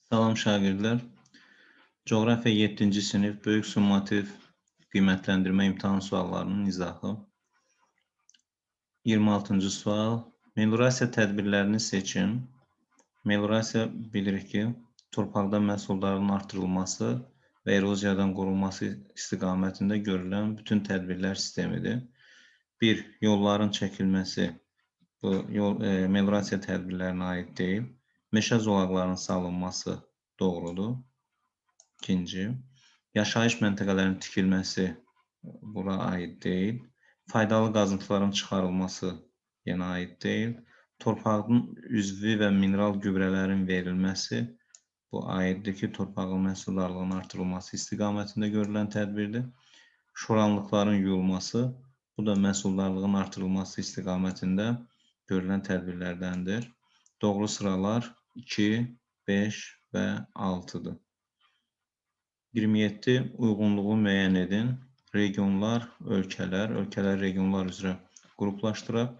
Salam şagirdlər. Coğrafiya 7-ci sinif böyük summativ qiymətləndirmə imtahan suallarının izahı. 26-cı sual. Meliorasiya tədbirlərini seçin. Meliorasiya bilirik ki, torpaqda məhsuldarlığın artırılması və eroziyadan qorunması istiqamətində görülən bütün tədbirlər sistemidir. 1. Yolların çəkilməsi bu meliorasiya tədbirlərinə aid deyil. Meşə zolaqlarının salınması doğrudur. İkinci, yaşayış məntəqələrinin tikilməsi bura aid deyil. Faydalı qazıntıların çıxarılması yenə aid deyil. Torpağın üzvi və mineral gübrələrin verilməsi bu aiddir ki, torpağın məhsuldarlığının artırılması istiqamətində görülən tədbirdir. Şoranlıqların yuyulması bu da məhsuldarlığın artırılması istiqamətində görülən tədbirlərdəndir. Doğru sıralar 2, 5 və 6-dır. 27. Uyğunluğu müəyyən edin. Regionlar, ölkələr regionlar üzrə qruplaşdıraq.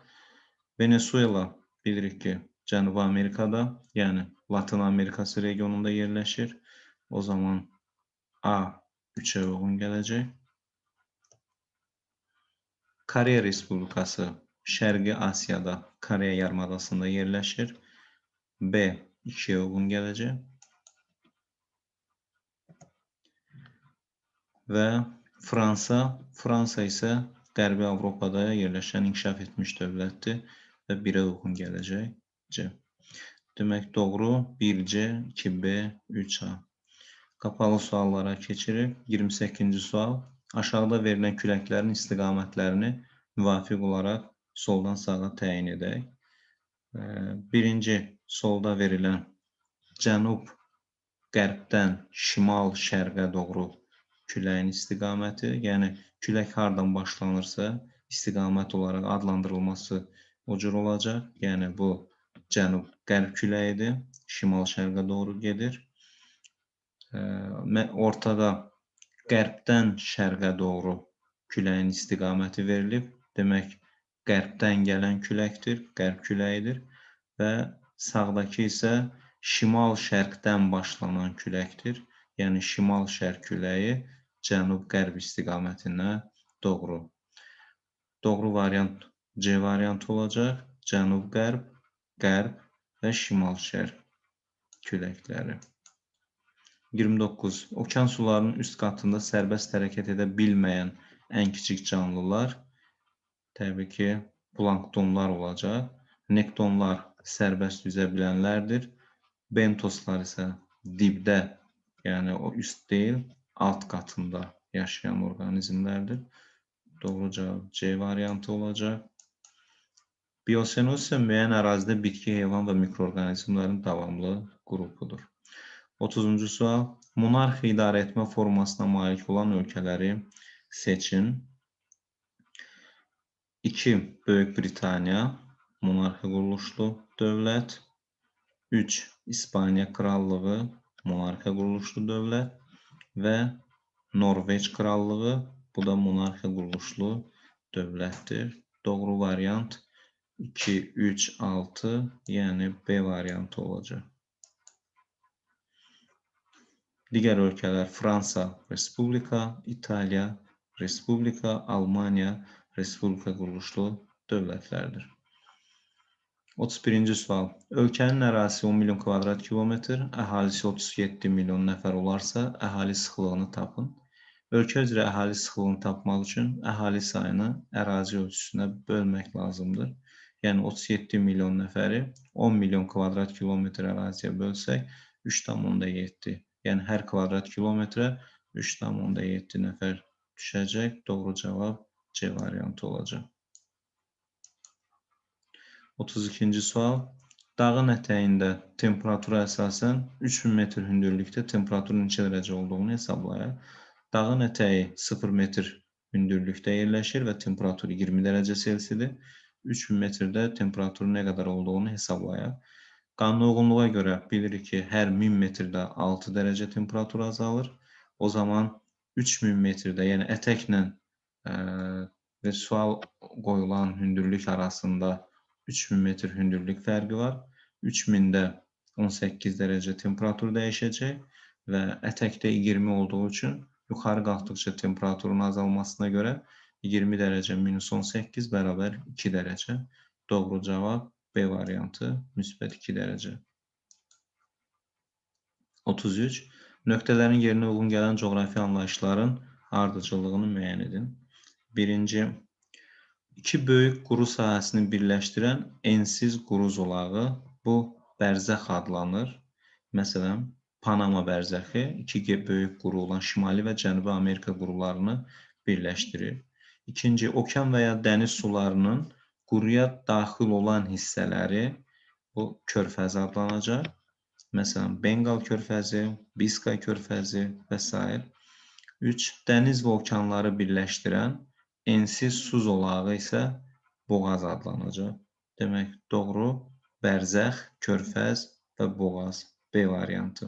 Venezuela bilirik ki, Cənubi Amerikada, yəni Latın Amerikası regionunda yerləşir. O zaman A 3-ə uyğun gələcək. Koreya Respublikası Şərqi Asiyada, Koreya yarımadasında yerləşir. B 2-yə uyğun gələcək. Və Fransa isə Qərbi Avropada yerləşən inkişaf etmiş dövlətdir və 1-ə uyğun gələcək C. Demək doğru 1C, 2B, 3A. Qapalı suallara keçirik. 28-ci sual. Aşağıda verilən küləklərin istiqamətlərini müvafiq olaraq soldan sağa təyin edək. Birinci solda verilən cənub qərbdən şimal-şərqə doğru küləyin istiqaməti, yəni külək hardan başlanırsa, istiqamət olaraq adlandırılması o cür olacaq. Yəni bu cənub-qərb küləyidir, şimal-şərqə doğru gedir. Ortada qərbdən şərqə doğru küləyin istiqaməti verilib. Demək, qərbdən gələn küləkdir, qərb küləyidir və sağdakı isə şimal-şərqdən başlanan küləkdir. Yəni şimal-şərq küləyi cənub-qərb istiqamətinə doğru. Doğru variant C variantı olacaq. Cənub-qərb, qərb və şimal-şərq küləkləri. 29. Okean sularının üst qatında sərbəst hərəkət edə bilməyən ən kiçik canlılar təbii ki, planktonlar olacaq. Nektonlar sərbəst üzə bilənlərdir. Bentoslar isə dibdə, yəni o üst deyil, alt qatında yaşayan orqanizmlərdir. Doğru cavab C variantı olacaq. Biosenoz isə müəyyən ərazidə bitki, heyvan və mikroorqanizmlərin davamlı qrupudur. 30-cu sual. Monarxi idarə etmə formasına malik olan ölkələri seçin. 2. Böyük Britaniya, monarxi quruluşlu dövlət. 3. İspaniya Krallığı, monarxi quruluşlu dövlət. Və Norveç Krallığı, bu da monarxi quruluşlu dövlətdir. Doğru variant 2, 3, 6, yəni B variantı olacaq. Digər ölkələr Fransa Respublika, İtaliya Respublika, Almaniya Respublika quruluşlu dövlətlərdir. 31-ci sual. Ölkənin ərazisi 10 milyon kvadrat kilometr, əhalisi 37 milyon nəfər olarsa, əhali sıxlığını tapın. Ölkə üzrə əhali sıxlığını tapmaq üçün əhali sayını ərazi ölçüsünə bölmək lazımdır. Yəni 37 milyon nəfəri 10 milyon kvadrat kilometr əraziyə bölsək 3,7. Yəni hər kvadrat kilometrə 3,7 nəfər düşəcək. Doğru cavab C variantı olacaq. 32-ci sual. Dağın ətəyində temperatura əsasən 3000 metr hündürlükdə temperaturun neçə dərəcə olduğunu hesablayaq. Dağın ətəyi 0 metr hündürlükdə yerləşir və temperatur 20 dərəcə Selsidir. 3000 metrdə temperaturun nə qədər olduğunu hesablayaq. Qanuna uyğunluğa görə bilirik ki, hər 1000 metrdə 6 dərəcə temperatur azalır. O zaman 3000 metrdə, yəni ətəklə sual qoyulan hündürlük arasında 3000 metr hündürlük fərqi var. 3000-də 18 dərəcə temperatur dəyişəcək və ətəkdə 20 olduğu üçün yuxarı qalxdıqca temperaturun azalmasına görə 20 dərəcə minus 18 bərabər 2 dərəcə. Doğru cavab B variantı müsbət 2 dərəcə. 33. Nöqtələrin yerinə uyğun gələn coğrafi anlayışların ardıcıllığını müəyyən edin. Birinci, iki böyük quru sahəsini birləşdirən ensiz quru zolağı, bu bərzəx adlanır. Məsələn, Panama bərzəxi iki böyük quru olan Şimali və Cənubi Amerika qurularını birləşdirir. İkinci, okean və ya dəniz sularının quruya daxil olan hissələri, bu körfəz adlanacaq. Məsələn, Benqal körfəzi, Biskay körfəzi və s. 3. Dəniz və okeanları birləşdirən ensiz su zolağı isə boğaz adlanacaq. Demək, doğru bərzəx, körfəz və boğaz B variantı.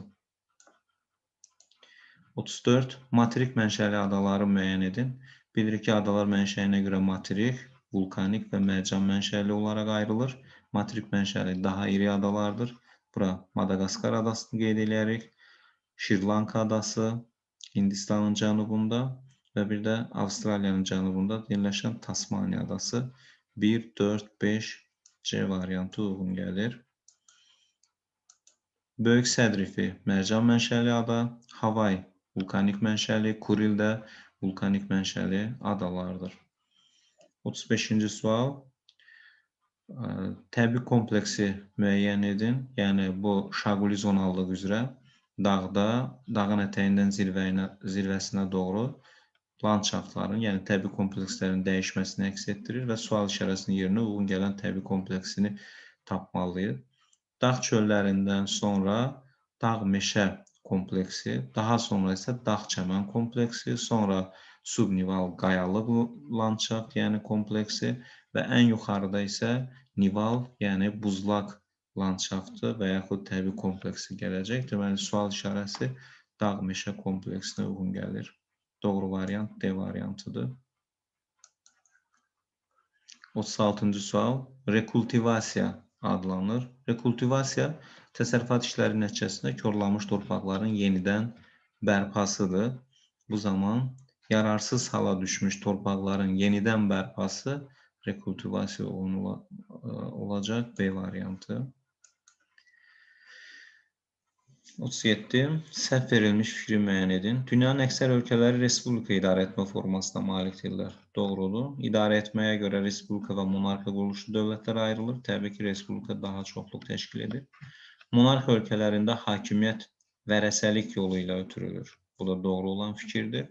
34. Materik mənşəli adaları müəyyən edin. Bilirik ki, adalar mənşəyinə görə materik, vulkanik və mərcan mənşəli olaraq ayrılır. Materik mənşəli daha iri adalardır. Bura Madagaskar adasını qeyd edirik. Şri-Lanka adası, Hindistanın cənubunda və bir də Avstraliyanın cənubunda yerləşən Tasmaniya adası 1, 4, 5 C variantı uyğun gəlir. Böyük Sədrifi mərcan mənşəli ada, Havay vulkanik mənşəli, Kuril də vulkanik mənşəli adalardır. 35-ci sual. Təbii kompleksi müəyyən edin. Yəni, bu Şaquli zonallığı üzrə dağın ətəyindən zirvəsinə doğru landşaftların, yəni təbii komplekslərin dəyişməsini əks etdirir və sual işarəsinin yerinə uyğun gələn təbii kompleksini tapmalıyıq. Dağ çöllərindən sonra dağ meşə kompleksi, daha sonra isə dağ çəmən kompleksi, sonra subnival qayalıq landşaft, yəni kompleksi və ən yuxarıda isə nival, yəni buzlaq landşaftı və yaxud təbii kompleksi gələcək. Deməli, sual işarəsi dağ meşə kompleksinə uyğun gəlir. Doğru variant D variantıdır. 36-cı sual. Rekultivasiya adlanır. Rekultivasiya təsərrüfat işləri nəticəsində korlanmış torpaqların yenidən bərpasıdır. Bu zaman yararsız hala düşmüş torpaqların yenidən bərpası rekultivasiya olacaq B variantı. 37. Səhv verilmiş fikri müəyyən edin. Dünyanın əksər ölkələri respublika idarə etmə formasına malikdirlər. Doğrudur. İdarə etməyə görə respublika və monarxiya quruluşlu dövlətlər ayrılır. Təbii ki, respublika daha çoxluq təşkil edir. Monarxiya ölkələrində hakimiyyət vərəsəlik yolu ilə ötürülür. Bu da doğru olan fikirdir.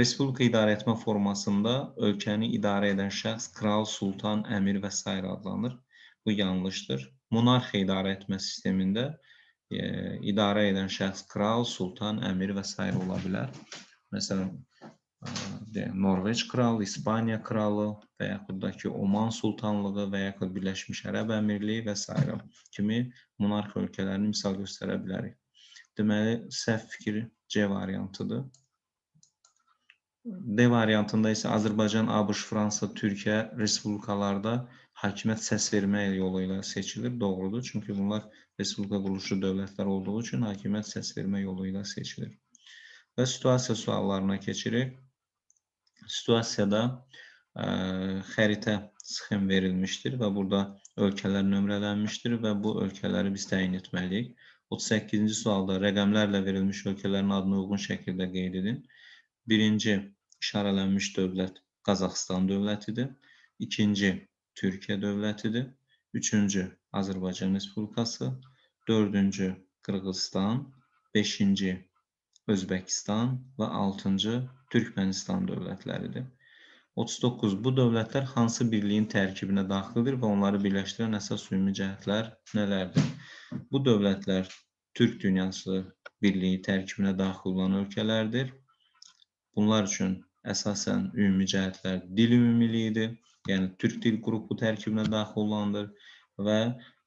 Respublika idarə etmə formasında ölkəni idarə edən şəxs kral, sultan, əmir və s. adlanır. Bu yanlışdır. Monarxiya idarə etmə sistemində idarə edən şəxs kral, sultan, əmir və s. ola bilər. Məsələn, Norveç kralı, İspaniya kralı və yaxud da ki, Oman sultanlığı və yaxud Birləşmiş Ərəb Əmirliyi və s. kimi monarxiya ölkələrini misal göstərə bilərik. Deməli, səhv fikir C variantıdır. D variantında isə Azərbaycan, ABŞ, Fransa, Türkiyə respublikalarda hakimiyyət səs vermə yolu ilə seçilir. Doğrudur. Çünki bunlar respublika quruluşlu dövlətlər olduğu üçün hakimiyyət səs vermə yolu ilə seçilir. Və situasiya suallarına keçirik. Situasiyada xəritə sxem verilmişdir və burada ölkələr nömrələnmişdir və bu ölkələri biz təyin etməliyik. 38-ci sualda rəqəmlərlə verilmiş ölkələrin adını uyğun şəkildə qeyd edin. Birinci işarələnmiş dövlət Qazaxıstan dövlətidir. İkinci Türkiyə dövlətidir. Üçüncü Azərbaycan Respublikası. Dördüncü Qırğızstan. Beşinci Özbəkistan və altıncı Türkmənistan dövlətləridir. 39. Bu dövlətlər hansı birliyin tərkibinə daxildir və onları birləşdirən əsas ümumi cəhətlər nələrdir? Bu dövlətlər Türk Dünyası Birliyi tərkibinə daxil olan ölkələrdir. Bunlar üçün əsasən ümumi cəhətlər dil ümumiliyidir, yəni Türk dil qrupu tərkibinə daxil olandır və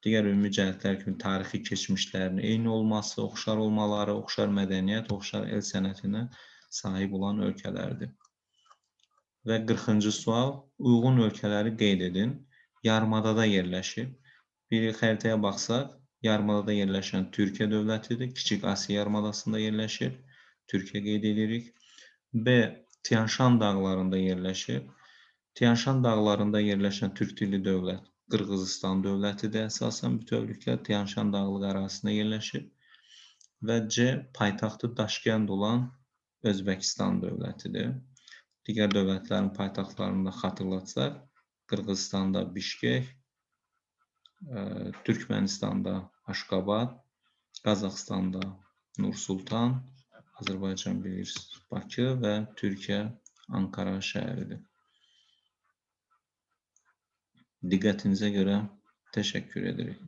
digər ümumi cəhətlər kimi tarixi keçmişlərin eyni olması, oxşar olmaları, oxşar mədəniyyət, oxşar el sənətinə sahib olan ölkələrdir. Və 40-cı sual, uyğun ölkələri qeyd edin. Yarımadada yerləşir. Bir xəritəyə baxsaq, yarımadada yerləşən Türkiyə dövlətidir. Kiçik Asiya yarımadasında yerləşir. Türkiyə qeyd edirik. B. Tian Şan dağlarında yerləşir. Tian Şan dağlarında yerləşən türk dilli dövlət Qırğızıstan dövlətidir. Əsasən bütövlükdə Tian Şan dağlıq ərazisində yerləşir. Və C. Paytaxtı Daşkənd olan Özbəkistan dövlətidir. Digər dövlətlərin paytaxtlarını da xatırlatsaq, Qırğızstanda Bişkek, Türkmenistanda Aşqabad, Qazaxstanda Nur-Sultan, Azərbaycan bilirsiniz Bakı və Türkiyə Ankara şəhəridir. Diqqətinizə görə təşəkkür edirik.